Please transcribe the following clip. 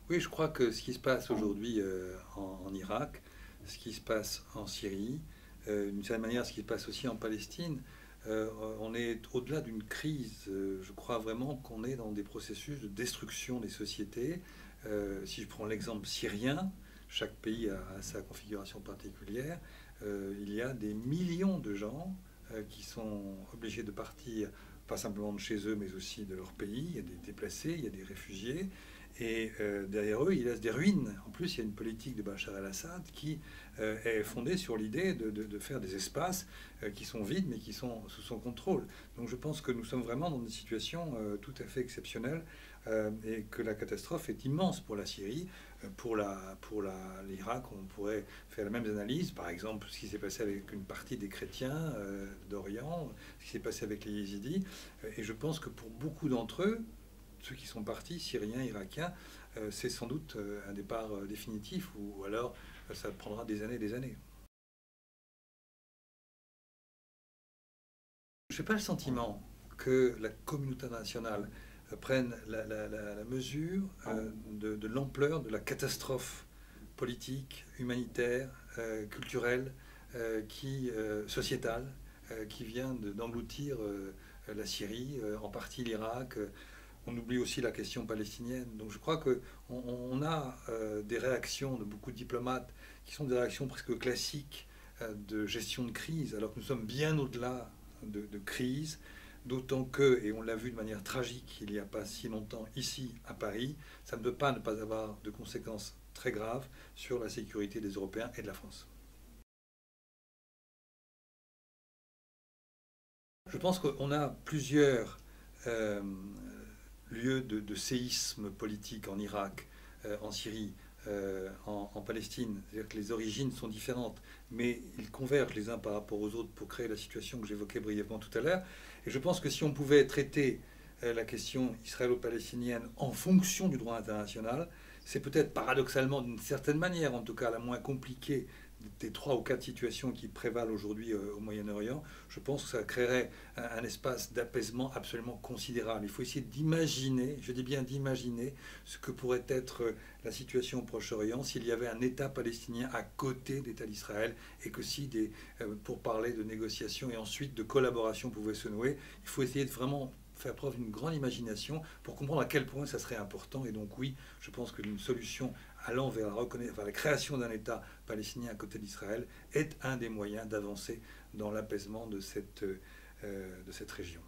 Oui, je crois que ce qui se passe aujourd'hui en Irak, ce qui se passe en Syrie, d'une certaine manière ce qui se passe aussi en Palestine, on est au-delà d'une crise. Je crois vraiment qu'on est dans des processus de destruction des sociétés. Si je prends l'exemple syrien, chaque pays a sa configuration particulière. Il y a des millions de gens qui sont obligés de partir, pas simplement de chez eux, mais aussi de leur pays. Il y a des déplacés, il y a des réfugiés. Et derrière eux, ils laissent des ruines. En plus, il y a une politique de Bachar el-Assad qui est fondée sur l'idée de faire des espaces qui sont vides, mais qui sont sous son contrôle. Donc je pense que nous sommes vraiment dans une situation tout à fait exceptionnelle et que la catastrophe est immense pour la Syrie. Pour l'Irak, on pourrait faire la même analyse. Par exemple, ce qui s'est passé avec une partie des chrétiens d'Orient, ce qui s'est passé avec les Yézidis. Et je pense que pour beaucoup d'entre eux, ceux qui sont partis, Syriens, Irakiens, c'est sans doute un départ définitif, ou alors ça prendra des années et des années. Je n'ai pas le sentiment que la communauté internationale prenne la mesure de l'ampleur de la catastrophe politique, humanitaire, culturelle, sociétale, qui vient d'engloutir la Syrie, en partie l'Irak. On oublie aussi la question palestinienne. Donc je crois qu'on a des réactions de beaucoup de diplomates qui sont des réactions presque classiques de gestion de crise, alors que nous sommes bien au-delà de crise, d'autant que, et on l'a vu de manière tragique il n'y a pas si longtemps ici à Paris, ça ne peut pas ne pas avoir de conséquences très graves sur la sécurité des Européens et de la France. Je pense qu'on a plusieurs euh, lieux de séisme politique en Irak, en Syrie, en Palestine. C'est-à-dire que les origines sont différentes, mais ils convergent les uns par rapport aux autres pour créer la situation que j'évoquais brièvement tout à l'heure. Et je pense que si on pouvait traiter la question israélo-palestinienne en fonction du droit international, c'est peut-être paradoxalement, d'une certaine manière, en tout cas la moins compliquée des trois ou quatre situations qui prévalent aujourd'hui au Moyen-Orient. Je pense que ça créerait un espace d'apaisement absolument considérable. Il faut essayer d'imaginer, je dis bien d'imaginer, ce que pourrait être la situation au Proche-Orient s'il y avait un État palestinien à côté d'État d'Israël et que si pour parler de négociations et ensuite de collaboration pouvaient se nouer, il faut essayer de vraiment faire preuve d'une grande imagination pour comprendre à quel point ça serait important. Et donc oui, je pense qu'une solution allant vers la création d'un État palestinien à côté d'Israël est un des moyens d'avancer dans l'apaisement de cette région.